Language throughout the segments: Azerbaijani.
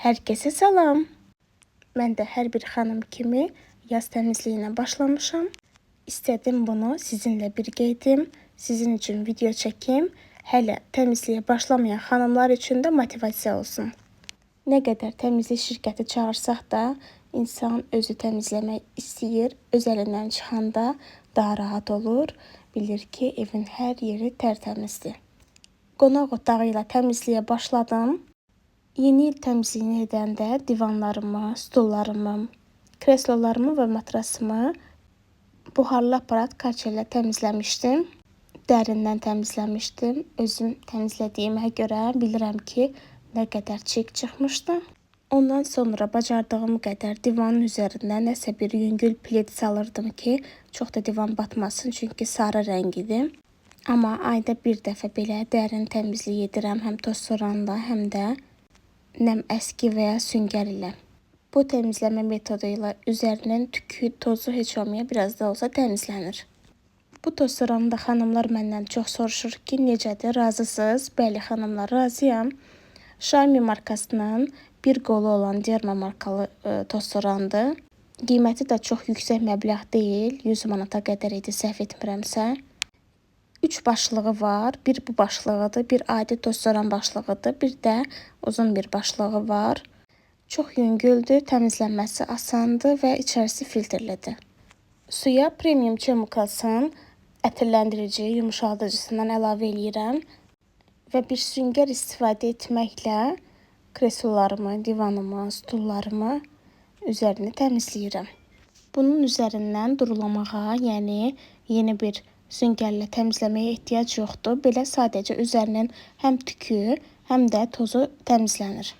Herkese salam. Mən də hər bir xanım kimi yaz təmizliyinə başlamışam. İstədim bunu sizinlə birgə edim, sizin üçün video çəkim. Hələ təmizliyə başlamayan xanımlar üçün də motivasiya olsun. Nə qədər təmizlik şirkəti çağırsaq da, insan özü təmizləmək istəyir. Öz əlindən çıxanda daha rahat olur. Bilir ki, evin hər yeri tərtəmizdir. Qonaq otağı ilə təmizliyə başladım. Yeni il təmizliyini edəndə divanlarımı, stullarımı, kreslolarımı və matrasımı buharlı aparat Karcher ilə təmizləmişdim. Dərindən təmizləmişdim. Özüm təmizlədiyimə görə bilirəm ki, nə qədər çik çıxmışdı. Ondan sonra bacardığım qədər divanın üzərinə nəsə bir yüngül plet salırdım ki, çox da divan batmasın, çünki sarı rəngidir. Amma ayda bir dəfə belə dərin təmizlik edirəm, həm toz soranla, həm də nəm əski və ya süngər ilə. Bu təmizləmə metodu ilə üzərinin tükü, tozu heç olmaya biraz da olsa təmizlənir. Bu toz soranı da xanımlar məndən çox soruşur ki, necədir, razısınız? Bəli xanımlar, razıyam. Xiaomi markasının bir qolu olan Derma markalı toz sorandır. Qiyməti də çox yüksək məbləğ deyil, 100 manata qədər idi, səhv etmirəmsə. 3 başlığı var. Bir bu başlığıdır, bir adi toz soran başlığıdır, bir də uzun bir başlığı var. Çox yüngüldür, təmizlənməsi asandır və içərisi filtrlidir. Suya Premium Chemicals'ın ətirləndirici, yumuşaldıcısından əlavə eləyirəm və bir süngər istifadə etməklə kreslolarımı, divanımı, stullarımı üzərini təmizləyirəm. Bunun üzərindən durulamağa, yəni yeni bir süngərlə təmizləməyə ehtiyac yoxdur. Belə sadəcə üzərinin həm tükü, həm də tozu təmizlənir.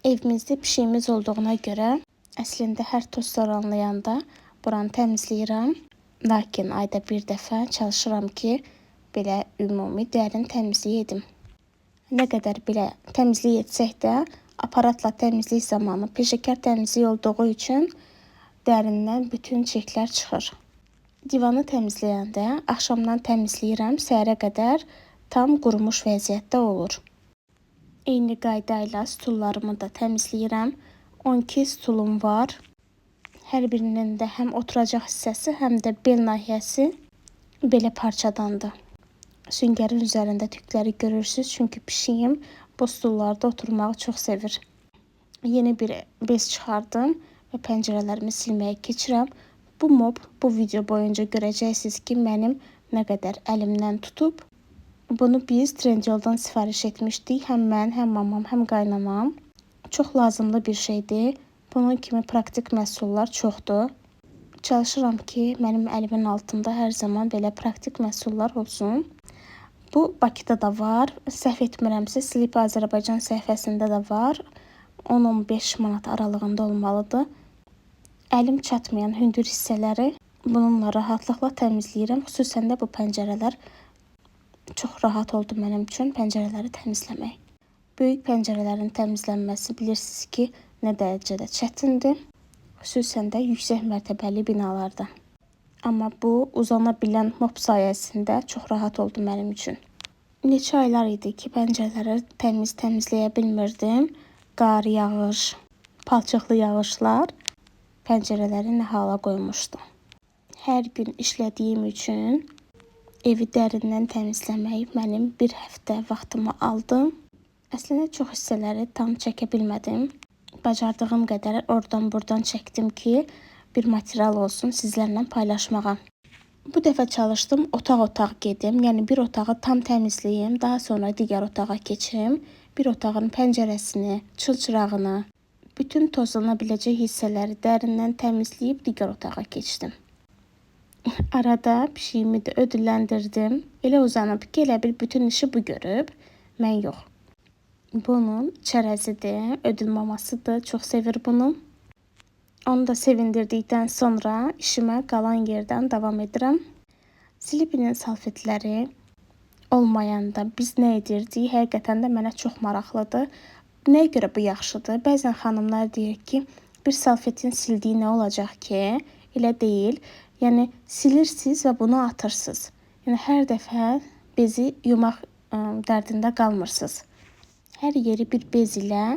Evimizdə pişiyimiz olduğuna görə əslində hər toz soranlayanda buranı təmizləyirəm. Lakin ayda bir dəfə çalışıram ki, belə ümumi dərin təmizlik edim. Nə qədər belə təmizlik etsək də, aparatla təmizlik zamanı peşəkar təmizlik olduğu üçün dərindən bütün çirklər çıxır. Divanı təmizləyəndə axşamdan təmizləyirəm, səhərə qədər tam qurumuş vəziyyətdə olur. Eyni qayda ilə stullarımı da təmizləyirəm. 12 stulum var. Hər birinin də həm oturacaq hissəsi, həm də bel nahiyəsi belə parçadandır. Süngərin üzərində tükləri görürsünüz, çünki pişiyim bu stullarda oturmağı çox sevir. Yeni bir bez çıxardım və pəncərələrimi silməyə keçirəm. Bu mob bu video boyunca görəcəksiniz ki, mənim nə qədər əlimdən tutub. Bunu biz Trendyoldan sifariş etmişdik. Həm mən, həm mamam, həm qaynanam. Çox lazımlı bir şeydir. Bunun kimi praktik məhsullar çoxdur. Çalışıram ki, mənim əlimin altında hər zaman belə praktik məhsullar olsun. Bu Bakıda da var. Səhv etmirəmsə, Sleep Azərbaycan səhifəsində də var. 10-15 manat aralığında olmalıdır. Əlim çatmayan hündür hissələri bununla rahatlıqla təmizləyirəm. Xüsusən də bu pəncərələr çox rahat oldu mənim üçün pəncərələri təmizləmək. Böyük pəncərələrin təmizlənməsi bilirsiniz ki, nə dərəcədə çətindir. Xüsusən də yüksək mərtəbəli binalarda. Amma bu uzana bilən mop sayəsində çox rahat oldu mənim üçün. Neçə aylar idi ki, pəncərələri təmizləyə bilmirdim. Qar, yağış, palçıqlı yağışlar pəncərələri nə hala qoymuşdu. Hər gün işlədiyim üçün evi dərindən təmizləmək mənim bir həftə vaxtımı aldı. Əslində çox hissələri tam çəkə bilmədim. Bacardığım qədər oradan-buradan çəkdim ki, bir material olsun sizlərlə paylaşmağa. Bu dəfə çalışdım otaq-otaq gedim. Yəni bir otağı tam təmizləyim, daha sonra digər otağa keçim. Bir otağın pəncərəsini, çılçırağını, bütün tozlana biləcək hissələri dərindən təmizləyib digər otağa keçdim. Arada pişiyimi də ödülləndirdim. Elə uzanıb ki, elə bil bütün işi bu görüb, mən yox. Bunun çərəzidir, ödül mamasıdır, çox sevir bunu. Onu da sevindirdikdən sonra işimə qalan yerdən davam edirəm. Sleepy'nin salfetləri olmayanda biz nə edirdik? Həqiqətən də mənə çox maraqlıdır. Nəyə görə bu yaxşıdır? Bəzən xanımlar deyir ki, bir salfetin sildiyi nə olacaq ki? Elə deyil. Yəni silirsiniz və bunu atırsınız. Yəni hər dəfə bezi yumaq dərdində qalmırsınız. Hər yeri bir bez ilə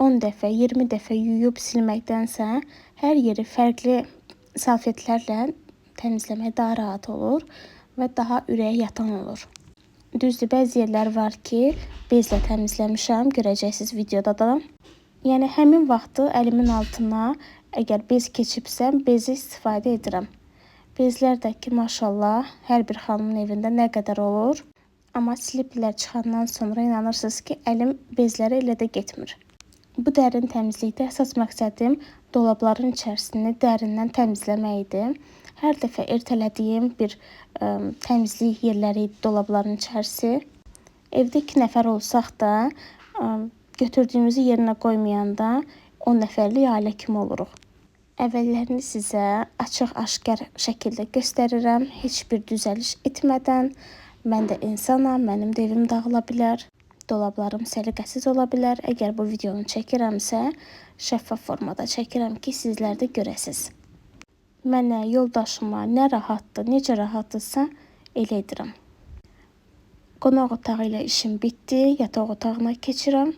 10 dəfə, 20 dəfə yuyub silməkdənsə, hər yeri fərqli salfetlərlə təmizləmək daha rahat olur və daha ürəyə yatan olur. Düzdür, bəzi yerlər var ki, bezlə təmizləmişəm, görəcəksiniz videoda da. Yəni həmin vaxtı əlimin altına əgər bez keçibsə, bezi istifadə edirəm. Bezlər də ki, maşallah, hər bir xanımın evində nə qədər olur. Amma sliplər çıxandan sonra inanırsınız ki, əlim bezlərə elə də getmir. Bu dərin təmizlikdə əsas məqsədim dolabların içərisini dərindən təmizləmək idi. Hər dəfə ertələdiyim bir təmizlik yerləri idi dolabların içərisi. Evdə 2 nəfər olsaq da, götürdüyümüzü yerinə qoymayanda 10 nəfərlik ailə kimi oluruq. Əvvəllərini sizə açıq-aşkar şəkildə göstərirəm, heç bir düzəliş etmədən. Mən də insanam, mənim də evim dağıla bilər, dolablarım səliqəsiz ola bilər. Əgər bu videonu çəkirəmsə, şəffaf formada çəkirəm ki, sizlər də görəsiniz. Mənə, yoldaşıma nə rahatdır, necə rahatdırsa elə edirəm. Qonaq otağı ilə işim bitdi, yataq otağına keçirəm.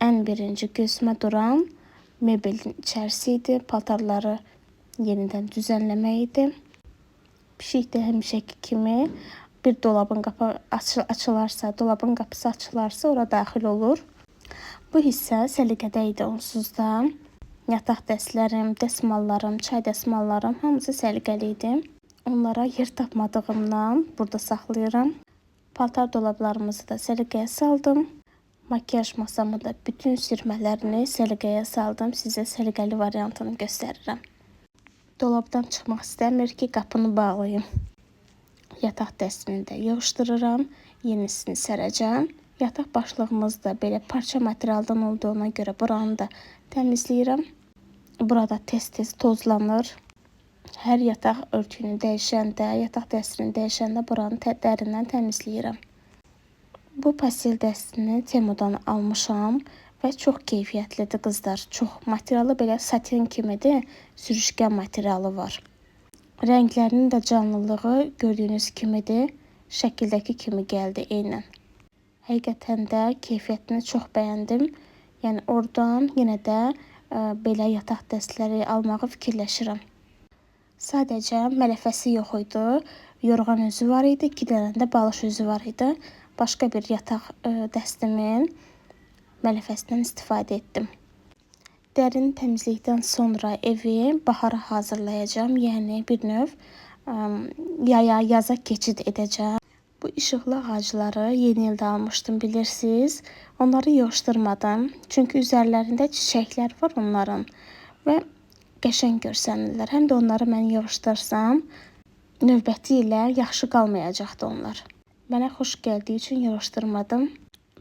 Ən birinci gözümə duran mebelin içərisi idi, paltarları yenidən düzənləmək idi. Pişik də həmişəki kimi bir dolabın açılarsa, dolabın qapısı açılarsa ora daxil olur. Bu hissə səliqədə idi onsuz da. Yataq dəstlərim, dəsmallarım, çay dəsmallarım hamısı səliqəli idi. Onlara yer tapmadığımdan burada saxlayıram. Paltar dolablarımızı da səliqəyə saldım. Makyaj masamı da bütün sürmələrini səliqəyə saldım. Sizə səliqəli variantını göstərirəm. Dolabdan çıxmaq istəmir ki, qapını bağlayım. Yataq dəstini də yığışdırıram. Yenisini sərəcəm. Yataq başlığımız da belə parça materialdan olduğuna görə buranı da təmizləyirəm. Burada tez-tez tozlanır. Hər yataq örtüyünü dəyişəndə, yataq dəstini dəyişəndə buranı dərindən təmizləyirəm. Bu pastel dəstini Temudan almışam və çox keyfiyyətlidir qızlar. Çox materialı belə satin kimidir, sürüşkən materialı var. Rənglərinin də canlılığı gördüyünüz kimidir, şəkildəki kimi gəldi eynən. Həqiqətən də keyfiyyətini çox bəyəndim. Yəni oradan yenə də belə yataq dəstləri almağı fikirləşirəm. Sadəcə mələfəsi yox idi, yorğan özü var idi, 2 dənə də balış özü var idi. Başqa bir yataq dəstimin mələfəsindən istifadə etdim. Dərin təmizlikdən sonra evi bahara hazırlayacağım. Yəni bir növ yaza keçid edəcəm. Bu işıqlı ağacları yeni ildə almışdım, bilirsiniz. Onları yığışdırmadım. Çünki üzərlərində çiçəklər var onların və qəşəng görsənirlər. Həm də onları mən yığışdırsam, növbəti ilə yaxşı qalmayacaqdı onlar. Mənə xoş gəldiyi üçün yığışdırmadım.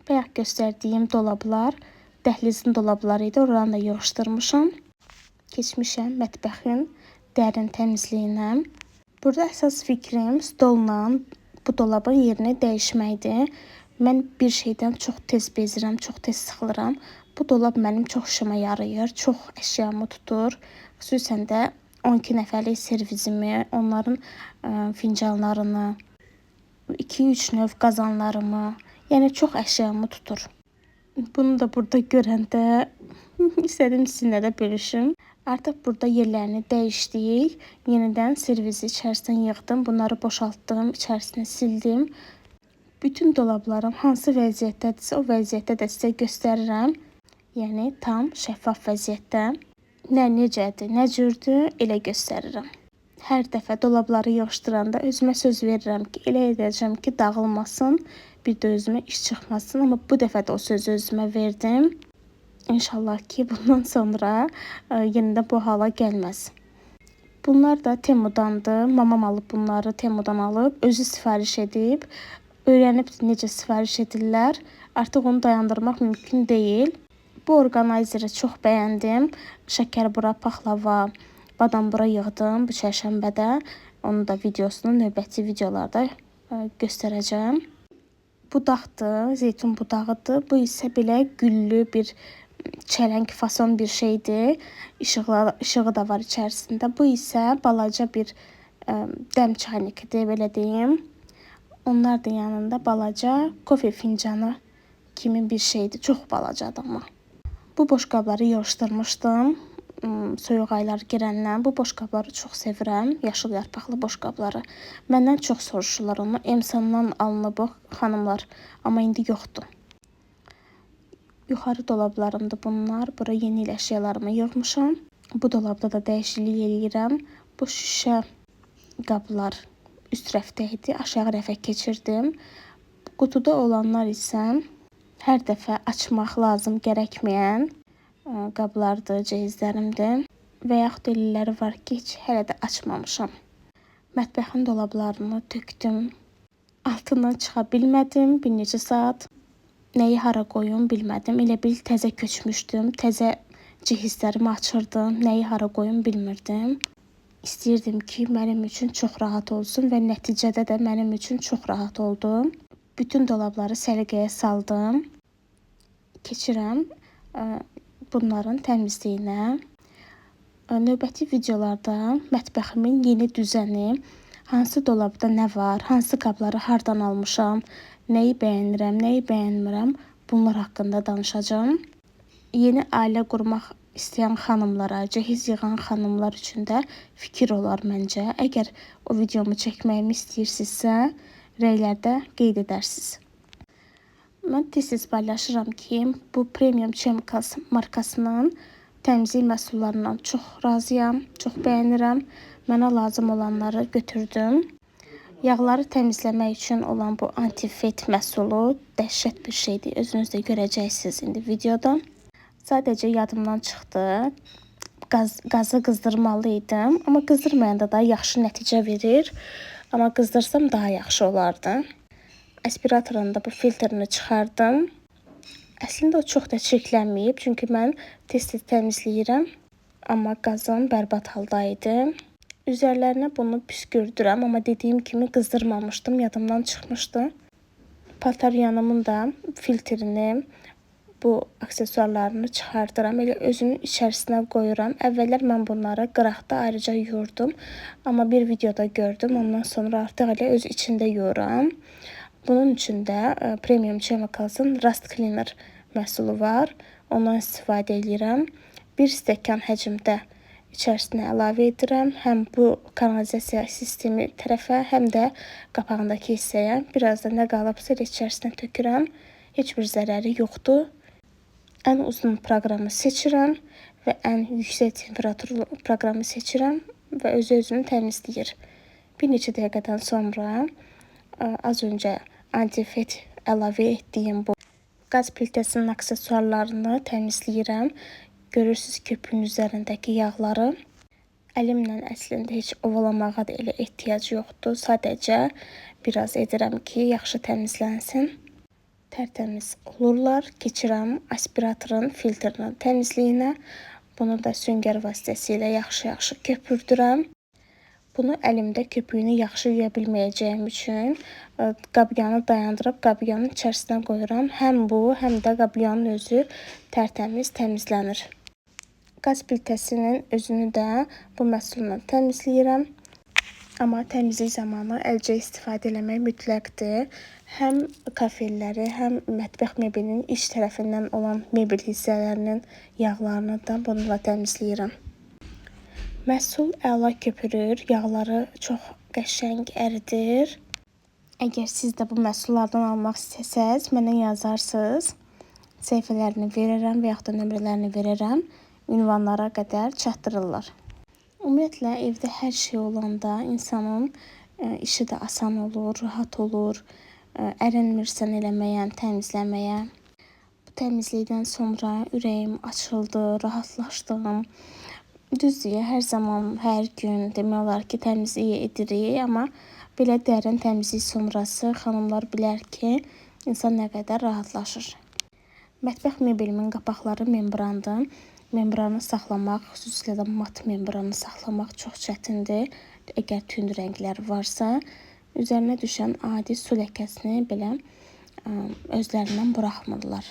Bayaq göstərdiyim dolablar dəhlizin dolabları idi. Oradan da yığışdırmışam. Keçmişəm mətbəxin dərin təmizliyinə. Burada əsas fikrim stolla bu dolabın yerini dəyişməkdir. Mən bir şeydən çox tez bezirəm, çox tez sıxılıram. Bu dolab mənim çox işimə yarayır, çox əşyamı tutur. Xüsusən də 12 nəfərlik servizimi, onların fincanlarını, 2-3 növ qazanlarımı, yəni çox əşyamı tutur. Bunu da burada görəndə istədim sizinlə də bölüşüm. Artıq burada yerlərini dəyişdik. Yenidən servizi içərisindən yığdım. Bunları boşaltdım, içərisini sildim. Bütün dolablarım hansı vəziyyətdədirsə, o vəziyyətdə də sizə göstərirəm. Yəni tam şəffaf vəziyyətdə. Nə necədir, nə cürdür, elə göstərirəm. Hər dəfə dolabları yığışdıranda özümə söz verirəm ki, elə edəcəm ki, dağılmasın, bir də özümə iş çıxmasın. Amma bu dəfə də o sözü özümə verdim. İnşallah ki, bundan sonra yenidən bu hala gəlməz. Bunlar da Temudandır. Mamam alıb bunları, Temudan alıb, özü sifariş edib. Öyrənib necə sifariş edirlər. Artıq onu dayandırmaq mümkün deyil. Bu orqanayzeri çox bəyəndim. Şəkərbura, paxlava, badambura yığdım bu çərşənbədə. Onun da videosunu növbəti videolarda göstərəcəm. Budaqdır, zeytun budağıdır. Bu isə belə güllü bir çələng fason bir şeydir. İşığı da var içərisində. Bu isə balaca bir dəm çaynikidir, belə deyim. Onlar da yanında balaca kofe fincanı kimi bir şeydir. Çox balacadır amma. Bu boşqabları yığışdırmışdım. Soyuq aylar girəndən bu boşqabları çox sevirəm. Yaşıl yarpaqlı boşqabları. Məndən çox soruşurlar onu. Emsandan alınıb o xanımlar, amma indi yoxdur. Yuxarı dolablarımda bunlar. Bura yeni il əşyalarımı yığmışam. Bu dolabda da dəyişiklik eləyirəm. Bu şüşə qablar üst rəfdə idi. Aşağı rəfə keçirdim. Qutuda olanlar isə hər dəfə açmaq lazım gərəkməyən qablardır, ceyizlərimdir. Və yaxud elələri var ki, heç hələ də açmamışam. Mətbəxin dolablarını tökdüm. Altından çıxa bilmədim bir neçə saat. Nəyi hara qoyum bilmədim. Elə bil təzə köçmüşdüm. Təzə cihizlərimi açırdım. Nəyi hara qoyum bilmirdim. İstəyirdim ki, mənim üçün çox rahat olsun və nəticədə də mənim üçün çox rahat oldu. Bütün dolabları səliqəyə saldım. Keçirəm bunların təmizliyinə. Növbəti videolarda mətbəximin yeni düzəni, hansı dolabda nə var, hansı qabları hardan almışam, nəyi bəyənirəm, nəyi bəyənmirəm, bunlar haqqında danışacağam. Yeni ailə qurmaq istəyən xanımlara, cehiz yığan xanımlar üçün də fikir olar məncə. Əgər o videomu çəkməyimi istəyirsinizsə, rəylərdə qeyd edərsiniz. Mən tez-tez paylaşıram ki, bu Premium Chemicals markasının təmizlik məhsullarından çox razıyam, çox bəyənirəm. Mənə lazım olanları götürdüm. Yağları təmizləmək üçün olan bu antifet məhsulu dəhşət bir şeydir. Özünüz də görəcəksiniz indi videoda. Sadəcə yadımdan çıxdı. Qazı qızdırmalı idim, amma qızdırmayanda da yaxşı nəticə verir. Amma qızdırsam daha yaxşı olardı. Aspiratorun da bu filtrini çıxardım. Əslində o çox da çirklənməyib, çünki mən tez-tez təmizləyirəm. Amma qazım bərbad halda idi. Üzərlərinə bunu püskürdürəm, amma dediyim kimi qızdırmamışdım, yadımdan çıxmışdı. Paltaryanımın da filtrini, bu aksesuarlarını çıxardıram. Elə özünün içərisinə qoyuram. Əvvəllər mən bunları qıraqda ayrıca yuyurdum. Amma bir videoda gördüm. Ondan sonra artıq elə öz içində yuyuram. Bunun üçün də Premium Chemicals'ın Rust Cleaner məhsulu var. Ondan istifadə edirəm. 1 stəkan həcmdə içərisinə əlavə edirəm. Həm bu kanalizasiya sistemi tərəfə, həm də qapağındakı hissəyə. Biraz da nə qalıbsa elə içərisinə tökürəm. Heç bir zərəri yoxdur. Ən uzun proqramı seçirəm və ən yüksək temperaturlu proqramı seçirəm və özünü təmizləyir. Bir neçə dəqiqədən sonra az öncə antifet əlavə etdiyim bu qaz plitəsinin aksesuarlarını təmizləyirəm. Görürsünüz köpüğün üzərindəki yağları. Əlimlə əslində heç ovalamağa da elə ehtiyac yoxdur. Sadəcə biraz edirəm ki, yaxşı təmizlənsin. Tərtəmiz olurlar. Keçirəm aspiratorun filtrinin təmizliyinə. Bunu da süngər vasitəsilə yaxşı-yaxşı köpürdürəm. Bunu əlimdə köpüyünü yaxşı yuya bilməyəcəyim üçün qabyanı dayandırıb qabyanın içərisinə qoyuram. Həm bu, həm də qabyanın özü tərtəmiz təmizlənir. Qaz plitəsinin özünü də bu məhsulla təmizləyirəm. Amma təmizlik zamanı əlcə istifadə eləmək mütləqdir. Həm kafelləri, həm mətbəx mebelinin iç tərəfindən olan mebel hissələrinin yağlarını da bununla təmizləyirəm. Məhsul əla köpürür, yağları çox qəşəng əridir. Əgər siz də bu məhsullardan almaq istəsəz, mənə yazarsınız. Səhifələrini verirəm və yaxud da nömrələrini verirəm. Ünvanlara qədər çatdırırlar. Ümumiyyətlə, evdə hər şey olanda insanın işi də asan olur, rahat olur, ərinmirsən eləməyə, təmizləməyə. Bu təmizlikdən sonra ürəyim açıldı, rahatlaşdım. Düzdür, hər zaman, hər gün demək olar ki, təmizlik edirik, amma belə dərin təmizlik sonrası xanımlar bilər ki, insan nə qədər rahatlaşır. Mətbəx mebelimin qapaqları membrandır. Membranı saxlamaq, xüsusilə də mat membranı saxlamaq çox çətindir. Əgər tünd rənglər varsa, üzərinə düşən adi su ləkəsini belə özlərindən buraxmırlar.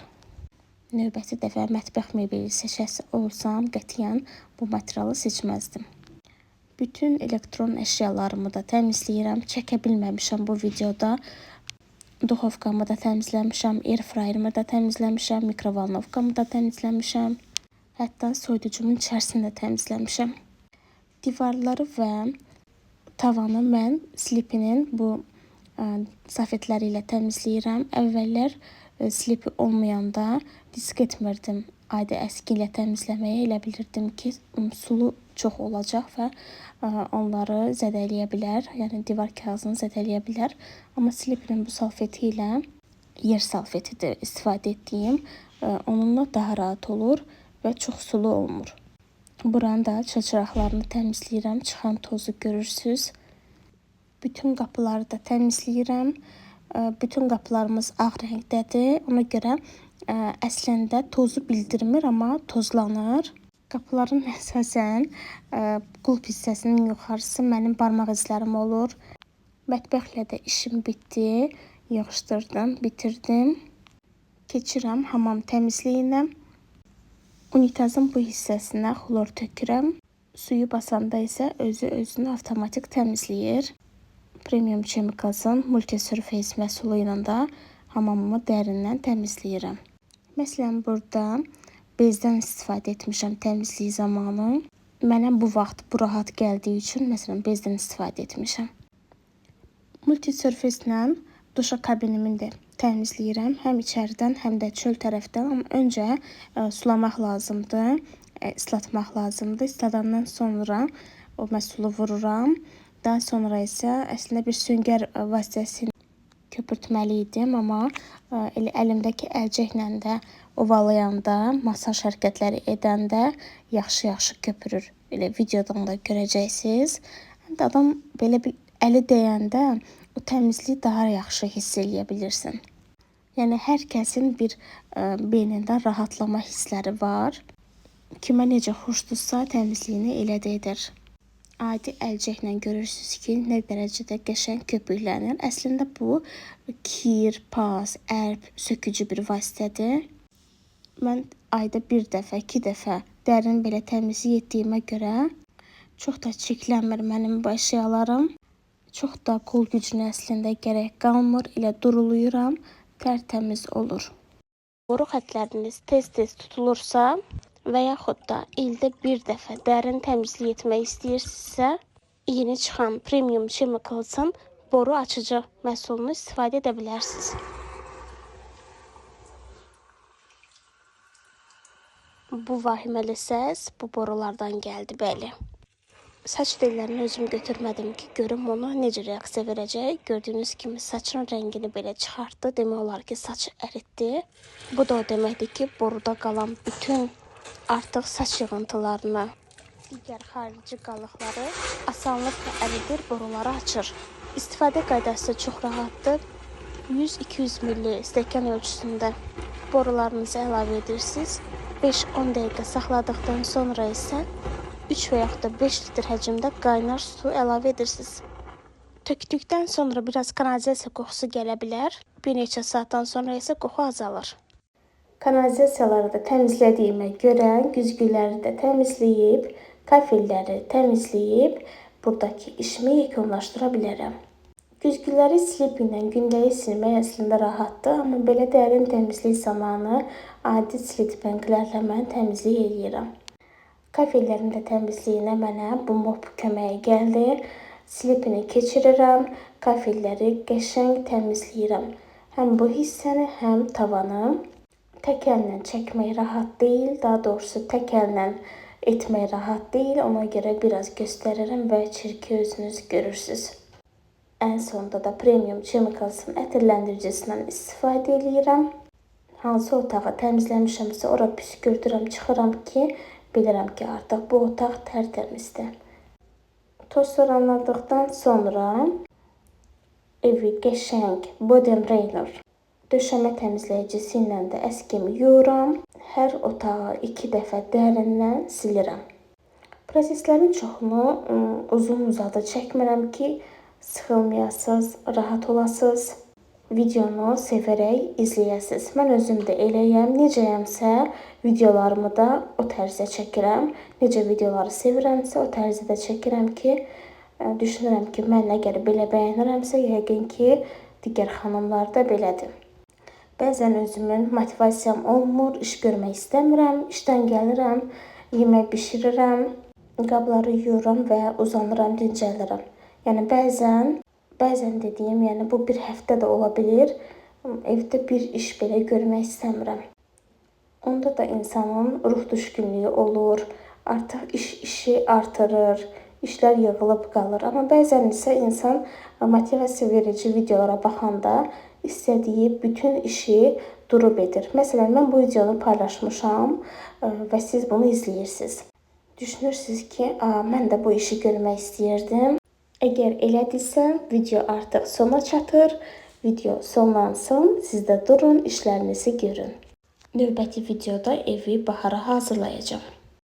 Növbəti dəfə mətbəx mebeli seçəsi olsam, qətiyyən bu materialı seçməzdim. Bütün elektron əşyalarımı da təmizləyirəm. Çəkə bilməmişəm bu videoda. Duxovkamı da təmizləmişəm, airfryerimi də təmizləmişəm, mikrovalnovkamı da təmizləmişəm. Hətta soyuducumun içərisini də təmizləmişəm. Divarları və tavanı mən slipinin bu safetləri ilə təmizləyirəm. Əvvəllər slipi olmayanda risk etmirdim adi əski ilə təmizləməyə. Elə bilirdim ki, sulu çox olacaq və onları zədələyə bilər. Yəni divar kağızını zədələyə bilər. Amma slipinin bu salfeti ilə, yer salfetidir istifadə etdiyim, onunla daha rahat olur və çox sulu olmur. Buranın da çılçıraqlarını təmizləyirəm. Çıxan tozu görürsüz. Bütün qapıları da təmizləyirəm. Bütün qapılarımız ağ rəngdədir. Ona görə əslində tozu bildirmir, amma tozlanır. Qapıların əsasən qulp hissəsinin yuxarısı mənim barmaq izlərim olur. Mətbəxlə də işim bitdi. Yığışdırdım, bitirdim. Keçirəm hamam təmizliyinə. Unitazın bu hissəsinə xlor tökürəm. Suyu basanda isə özünü avtomatik təmizləyir. Premium Chemicals'ın Multi-Surface məhsulu ilə də hamamımı dərindən təmizləyirəm. Məsələn, burada bezdən istifadə etmişəm təmizlik zamanı. Mənə bu vaxt bu rahat gəldiyi üçün, məsələn, bezdən istifadə etmişəm. Multi-Surface ilə duşa kabinimi də təmizləyirəm. Həm içəridən, həm də çöl tərəfdən. Amma öncə sulamaq lazımdır, islatmaq lazımdır. İsladandan sonra o məhsulu vururam. Daha sonra isə əslində bir süngər vasitəsilə köpürtməli idim, amma elə əlimdəki əlcəklə də ovalayanda, masaj hərəkətləri edəndə yaxşı köpürür. Elə videodan da görəcəksiniz. Həm də adam belə bir əli dəyəndə o təmizliyi daha yaxşı hiss eləyə bilirsən. Yəni hər kəsin bir beynində rahatlama hissləri var. Kimə necə xoşdursa təmizliyini elə də edər. Adi əlcəklə görürsünüz ki, nə dərəcədə qəşəng köpüklənir. Əslində bu kir, pas, ərb sökücü bir vasitədir. Mən ayda bir dəfə, 2 dəfə dərin belə təmizlik etdiyimə görə çox da çirklənmir mənim bu əşyalarım. Çox da qol gücünə əslində gərək qalmır. Elə duruluyuram, tərtəmiz olur. Boru xətləriniz tez-tez tutulursa və yaxud da ildə bir dəfə dərin təmizlik etmək istəyirsinizsə, yeni çıxan Premium Chemicals'ın boru açıcı məhsulunu istifadə edə bilərsiniz. Bu vahiməli səs bu borulardan gəldi, bəli. Saç tellərini özüm götürmədim ki, görüm onu necə reaksiya verəcək. Gördüyünüz kimi saçın rəngini belə çıxartdı. Demək olar ki, saçı əritdi. Bu da o deməkdir ki, boruda qalan bütün artıq saç yığıntılarını, digər xarici qalıqları asanlıqla əridir, boruları açır. İstifadə qaydası çox rahatdır. 100-200 ml stəkan ölçüsündə borularınızı əlavə edirsiniz. 5-10 dəqiqə saxladıqdan sonra isə 3 və yaxud da 5 litr həcmdə qaynar su əlavə edirsiniz. Tökdükdən sonra biraz kanalizasiya qoxusu gələ bilər. Bir neçə saatdan sonra isə qoxu azalır. Kanalizasiyaları da təmizlədiyimə görə güzgüləri də təmizləyib, kafelləri təmizləyib, buradakı işimi yekunlaşdıra bilərəm. Güzgüləri slip ilə gündəlik silmək əslində rahatdır, amma belə dərin təmizlik zamanı adi slit bənklərlə mən təmizlik edirəm. Kafelərin də təmizliyinə mənə bu mop köməyə gəldi. Slipini keçirirəm, kafelləri qəşəng təmizləyirəm. Həm bu hissəni, həm tavanı. Tək əllə çəkmək rahat deyil, daha doğrusu tək əllə etmək rahat deyil. Ona görə biraz göstərirəm və çirki özünüz görürsünüz. Ən sonda da Premium Chemicals'ın ətirləndiricisindən istifadə edirəm. Hansı otağı təmizləmişəmsə ora püskürdürəm, çıxıram ki, bilirəm ki, artıq bu otaq tərtəmizdir. Toz soranladıqdan sonra evi qəşəng Body Brainer döşəmə təmizləyicisi ilə də əskimi yuyuram. Hər otağı 2 dəfə dərindən silirəm. Proseslərin çoxunu uzun-uzadı çəkmirəm ki, sıxılmayasınız, rahat olasınız. Videonu sevərək izləyəsiniz. Mən özüm də eləyəm. Necəyəmsə videolarımı da o tərzdə çəkirəm. Necə videoları sevirəmsə o tərzdə də çəkirəm ki, düşünürəm ki, mən əgər belə bəyənirəmsə, yəqin ki, digər xanımlar da belədir. Bəzən özümün motivasiyam olmur, iş görmək istəmirəm, işdən gəlirəm, yemək bişirirəm, qabları yuyuram və uzanıram, dincəlirəm. Yəni bəzən dediyim, yəni bu bir həftə də ola bilir. Evdə bir iş belə görmək istəmirəm. Onda da insanın ruh düşkünlüyü olur, artıq işi artırır, işlər yığılıb qalır. Amma bəzən isə insan motivasiya verici videolara baxanda istədiyi bütün işi durub edir. Məsələn, mən bu videonu paylaşmışam və siz bunu izləyirsiniz. Düşünürsünüz ki, mən də bu işi görmək istəyirdim. Əgər elədirsə, video artıq sona çatır. Video sonlansın, siz də durun, işlərinizi görün. Növbəti videoda evi bahara hazırlayacağım.